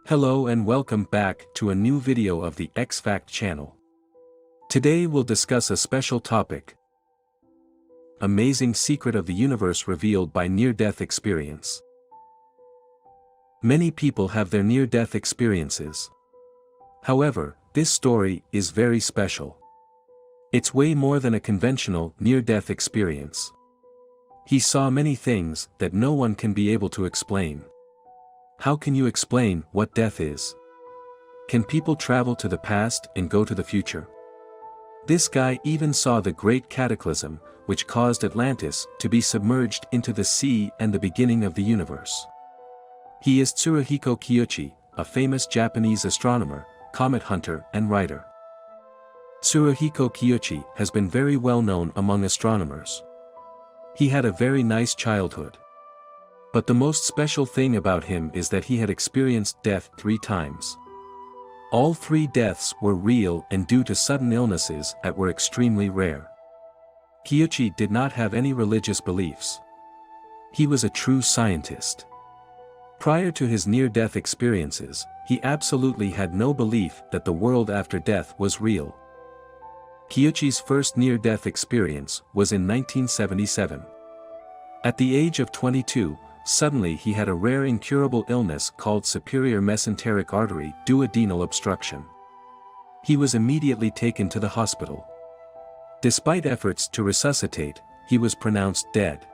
Hello and welcome back to a new video of the XFacts channel. Today we'll discuss a special topic. Amazing secret of the universe revealed by near-death experience. Many people have their near-death experiences. However, this story is very special. It's way more than a conventional near-death experience. He saw many things that no one can be able to explain. How can you explain what death is? Can people travel to the past and go to the future? This guy even saw the great cataclysm, which caused Atlantis to be submerged into the sea and the beginning of the universe. He is Tsuruhiko Kiyoshi, a famous Japanese astronomer, comet hunter and writer. Tsuruhiko Kiyoshi has been very well known among astronomers. He had a very nice childhood. But the most special thing about him is that he had experienced death 3 times. All 3 deaths were real and due to sudden illnesses that were extremely rare. Kiyoshi did not have any religious beliefs. He was a true scientist. Prior to his near-death experiences, he absolutely had no belief that the world after death was real. Kiyoshi's first near-death experience was in 1977. At the age of 22, suddenly he had a rare incurable illness called superior mesenteric artery duodenal obstruction. He was immediately taken to the hospital. Despite efforts to resuscitate, he was pronounced dead.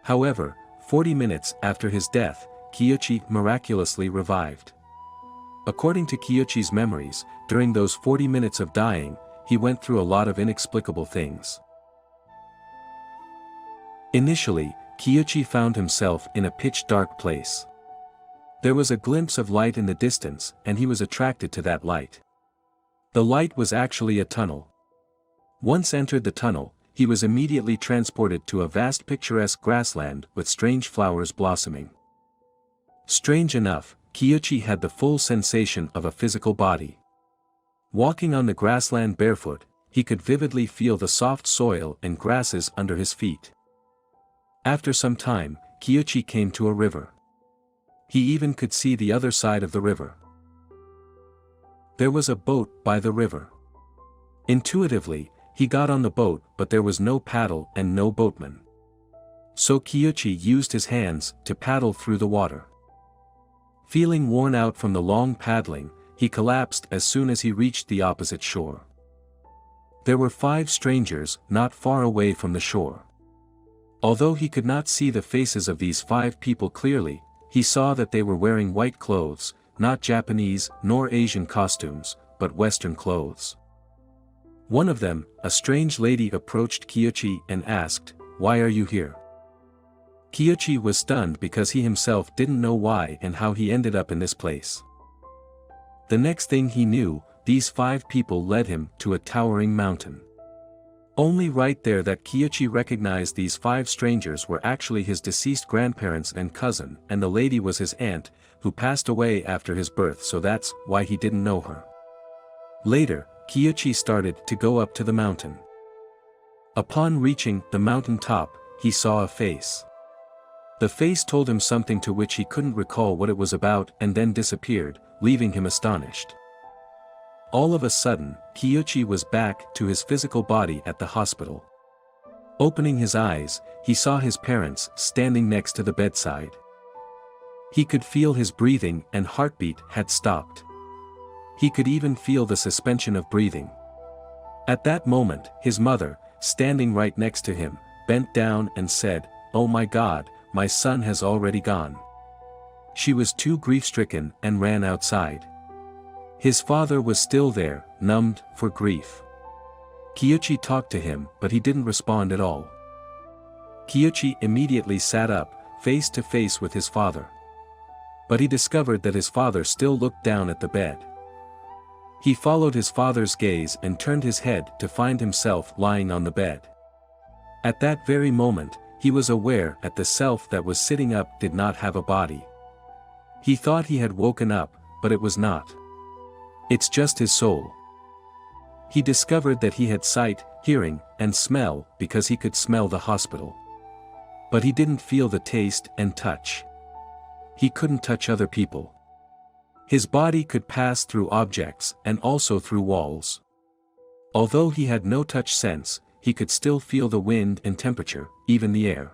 However, 40 minutes after his death, Kiyoshi miraculously revived. According to Kiyoshi's memories, during those 40 minutes of dying, he went through a lot of inexplicable things. Initially, Kiyoshi found himself in a pitch-dark place. There was a glimpse of light in the distance and he was attracted to that light. The light was actually a tunnel. Once entered the tunnel, he was immediately transported to a vast picturesque grassland with strange flowers blossoming. Strange enough, Kiyoshi had the full sensation of a physical body. Walking on the grassland barefoot, he could vividly feel the soft soil and grasses under his feet. After some time, Kiyoshi came to a river. He even could see the other side of the river. There was a boat by the river. Intuitively, he got on the boat but there was no paddle and no boatman. So Kiyoshi used his hands to paddle through the water. Feeling worn out from the long paddling, he collapsed as soon as he reached the opposite shore. There were 5 strangers not far away from the shore. Although he could not see the faces of these 5 people clearly, he saw that they were wearing white clothes, not Japanese nor Asian costumes, but Western clothes. One of them, a strange lady, approached Kiyoshi and asked, "Why are you here?" Kiyoshi was stunned because he himself didn't know why and how he ended up in this place. The next thing he knew, these 5 people led him to a towering mountain. Only right there that Kiyoshi recognized these 5 strangers were actually his deceased grandparents and cousin, and the lady was his aunt, who passed away after his birth, so that's why he didn't know her. Later, Kiyoshi started to go up to the mountain. Upon reaching the mountain top, he saw a face. The face told him something to which he couldn't recall what it was about and then disappeared, leaving him astonished. All of a sudden, Kiyoshi was back to his physical body at the hospital. Opening his eyes, he saw his parents standing next to the bedside. He could feel his breathing and heartbeat had stopped. He could even feel the suspension of breathing. At that moment, his mother, standing right next to him, bent down and said, "Oh my God, my son has already gone." She was too grief-stricken and ran outside. His father was still there, numbed for grief. Kiyoshi talked to him but he didn't respond at all. Kiyoshi immediately sat up, face to face with his father. But he discovered that his father still looked down at the bed. He followed his father's gaze and turned his head to find himself lying on the bed. At that very moment, he was aware that the self that was sitting up did not have a body. He thought he had woken up, but it was not. It's just his soul. He discovered that he had sight, hearing, and smell because he could smell the hospital. But he didn't feel the taste and touch. He couldn't touch other people. His body could pass through objects and also through walls. Although he had no touch sense, he could still feel the wind and temperature, even the air.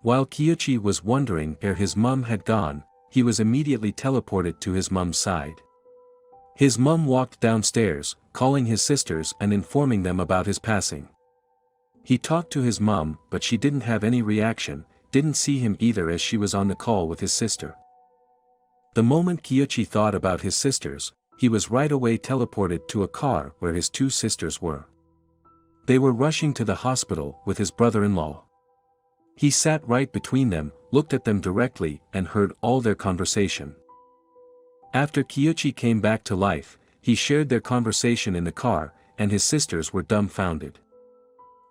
While Kiyoshi was wondering where his mum had gone, he was immediately teleported to his mum's side. His mum walked downstairs, calling his sisters and informing them about his passing. He talked to his mum, but she didn't have any reaction, didn't see him either as she was on the call with his sister. The moment Kiyoshi thought about his sisters, he was right away teleported to a car where his two sisters were. They were rushing to the hospital with his brother-in-law. He sat right between them, looked at them directly and heard all their conversation. After Kiyoshi came back to life, he shared their conversation in the car, and his sisters were dumbfounded.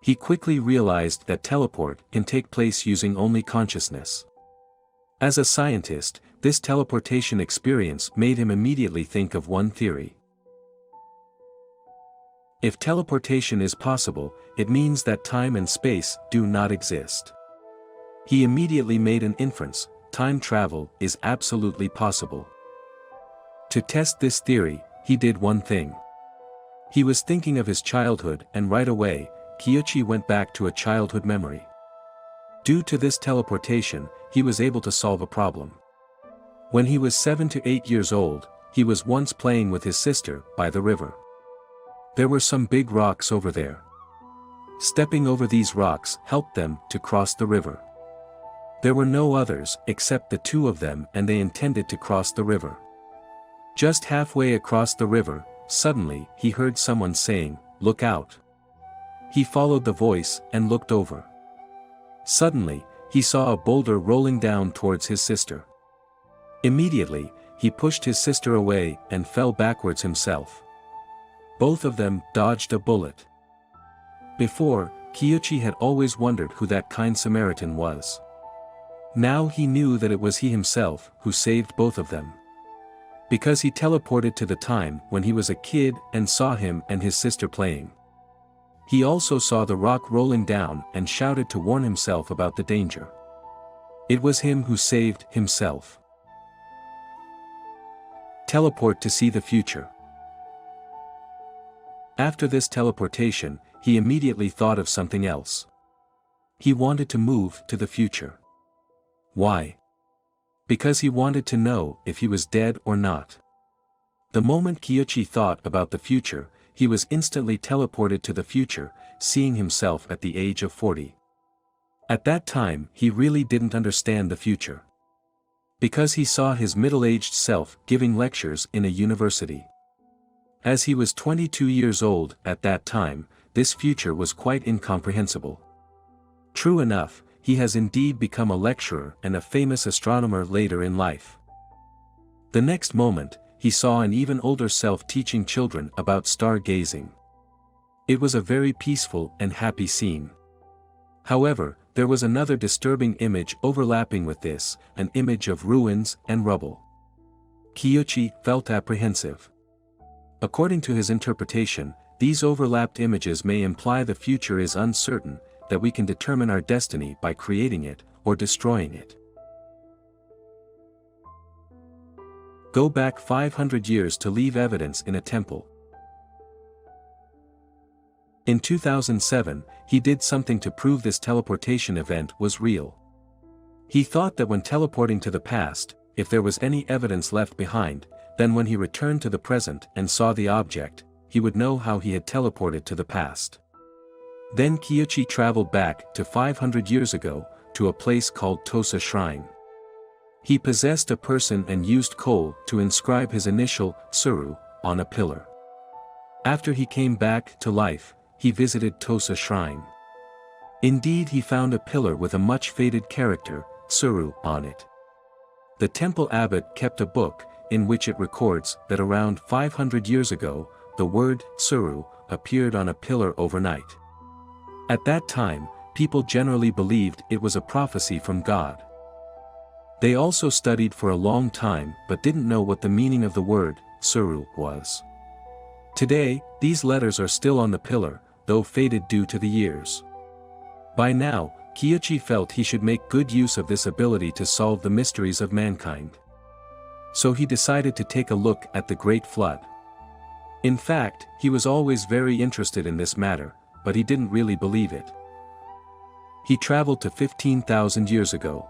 He quickly realized that teleport can take place using only consciousness. As a scientist, this teleportation experience made him immediately think of one theory. If teleportation is possible, it means that time and space do not exist. He immediately made an inference: time travel is absolutely possible. To test this theory, he did one thing. He was thinking of his childhood and right away, Kiyoshi went back to a childhood memory. Due to this teleportation, he was able to solve a problem. When he was 7 to 8 years old, he was once playing with his sister by the river. There were some big rocks over there. Stepping over these rocks helped them to cross the river. There were no others except the two of them, and they intended to cross the river. Just halfway across the river, suddenly he heard someone saying, "Look out." He followed the voice and looked over. Suddenly, he saw a boulder rolling down towards his sister. Immediately, he pushed his sister away and fell backwards himself. Both of them dodged a bullet. Before, Kiyoshi had always wondered who that kind Samaritan was. Now he knew that it was he himself who saved both of them. Because he teleported to the time when he was a kid and saw him and his sister playing. He also saw the rock rolling down and shouted to warn himself about the danger. It was him who saved himself. Teleport to see the future. After this teleportation, he immediately thought of something else. He wanted to move to the future. Why? Because he wanted to know if he was dead or not. The moment Kiyoshi thought about the future, he was instantly teleported to the future, seeing himself at the age of 40. At that time, he really didn't understand the future. Because he saw his middle-aged self giving lectures in a university. As he was 22 years old at that time, this future was quite incomprehensible. True enough, he has indeed become a lecturer and a famous astronomer later in life. The next moment, he saw an even older self teaching children about stargazing. It was a very peaceful and happy scene. However, there was another disturbing image overlapping with this, an image of ruins and rubble. Kiyoshi felt apprehensive. According to his interpretation, these overlapped images may imply the future is uncertain, that we can determine our destiny by creating it, or destroying it. Go back 500 years to leave evidence in a temple. In 2007, he did something to prove this teleportation event was real. He thought that when teleporting to the past, if there was any evidence left behind, then when he returned to the present and saw the object, he would know how he had teleported to the past. Then Kiyoshi traveled back to 500 years ago, to a place called Tosa Shrine. He possessed a person and used coal to inscribe his initial, Tsuru, on a pillar. After he came back to life, he visited Tosa Shrine. Indeed, he found a pillar with a much faded character, Tsuru, on it. The temple abbot kept a book, in which it records that around 500 years ago, the word Tsuru appeared on a pillar overnight. At that time, people generally believed it was a prophecy from God. They also studied for a long time but didn't know what the meaning of the word Tsuru was. Today, these letters are still on the pillar, though faded due to the years. By now, Kiyoshi felt he should make good use of this ability to solve the mysteries of mankind. So he decided to take a look at the Great Flood. In fact, he was always very interested in this matter, but he didn't really believe it. He traveled to 15,000 years ago.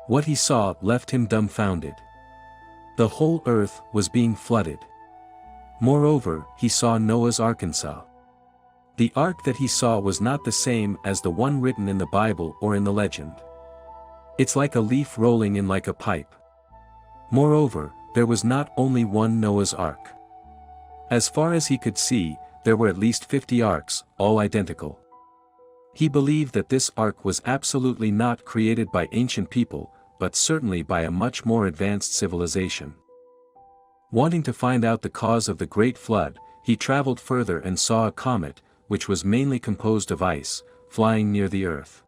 What he saw left him dumbfounded. The whole earth was being flooded. Moreover, he saw Noah's Ark. The ark that he saw was not the same as the one written in the Bible or in the legend. It's like a leaf rolling in like a pipe. Moreover, there was not only one Noah's Ark. As far as he could see, there were at least 50 arks, all identical. He believed that this ark was absolutely not created by ancient people, but certainly by a much more advanced civilization. Wanting to find out the cause of the Great Flood, he traveled further and saw a comet, which was mainly composed of ice, flying near the Earth.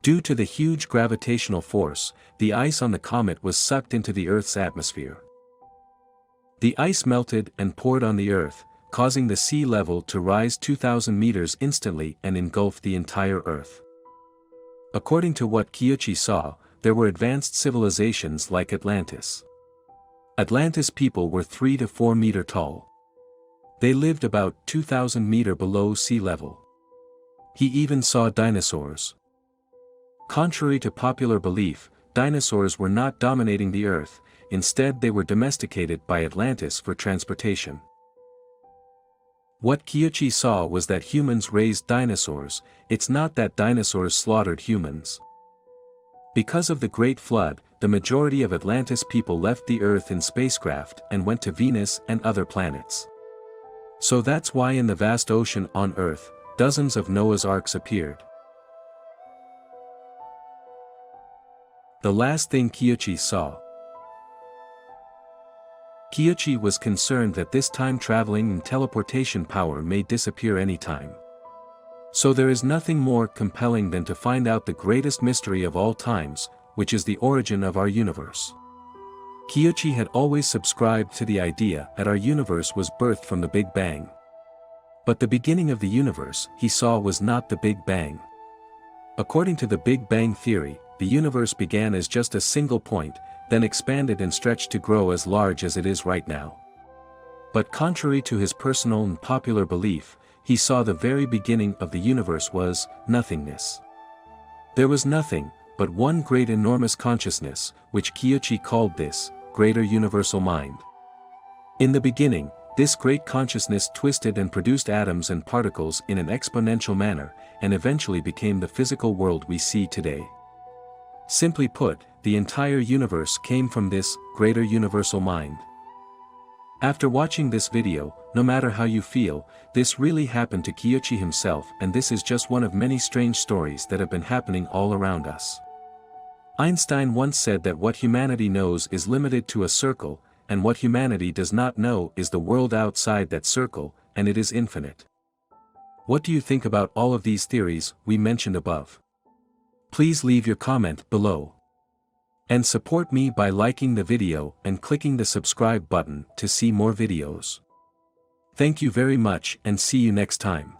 Due to the huge gravitational force, the ice on the comet was sucked into the Earth's atmosphere. The ice melted and poured on the Earth, causing the sea level to rise 2,000 meters instantly and engulf the entire Earth. According to what Kiyuchi saw, there were advanced civilizations like Atlantis. Atlantis people were 3 to 4 meter tall. They lived about 2,000 meters below sea level. He even saw dinosaurs. Contrary to popular belief, dinosaurs were not dominating the Earth, instead they were domesticated by Atlantis for transportation. What Kiyuchi saw was that humans raised dinosaurs, it's not that dinosaurs slaughtered humans. Because of the Great Flood, the majority of Atlantis people left the Earth in spacecraft and went to Venus and other planets. So that's why in the vast ocean on Earth, dozens of Noah's Arks appeared. The last thing Kiyuchi saw. Kiyuchi was concerned that this time-traveling and teleportation power may disappear anytime. So there is nothing more compelling than to find out the greatest mystery of all times, which is the origin of our universe. Kiyuchi had always subscribed to the idea that our universe was birthed from the Big Bang. But the beginning of the universe, he saw, was not the Big Bang. According to the Big Bang theory, the universe began as just a single point, then expanded and stretched to grow as large as it is right now. But contrary to his personal and popular belief, he saw the very beginning of the universe was nothingness. There was nothing, but one great enormous consciousness, which Kiyuchi called this greater universal mind. In the beginning, this great consciousness twisted and produced atoms and particles in an exponential manner, and eventually became the physical world we see today. Simply put, the entire universe came from this greater universal mind. After watching this video, no matter how you feel, this really happened to Kiyuchi himself, and this is just one of many strange stories that have been happening all around us. Einstein once said that what humanity knows is limited to a circle, and what humanity does not know is the world outside that circle, and it is infinite. What do you think about all of these theories we mentioned above? Please leave your comment below. And support me by liking the video and clicking the subscribe button to see more videos. Thank you very much and see you next time.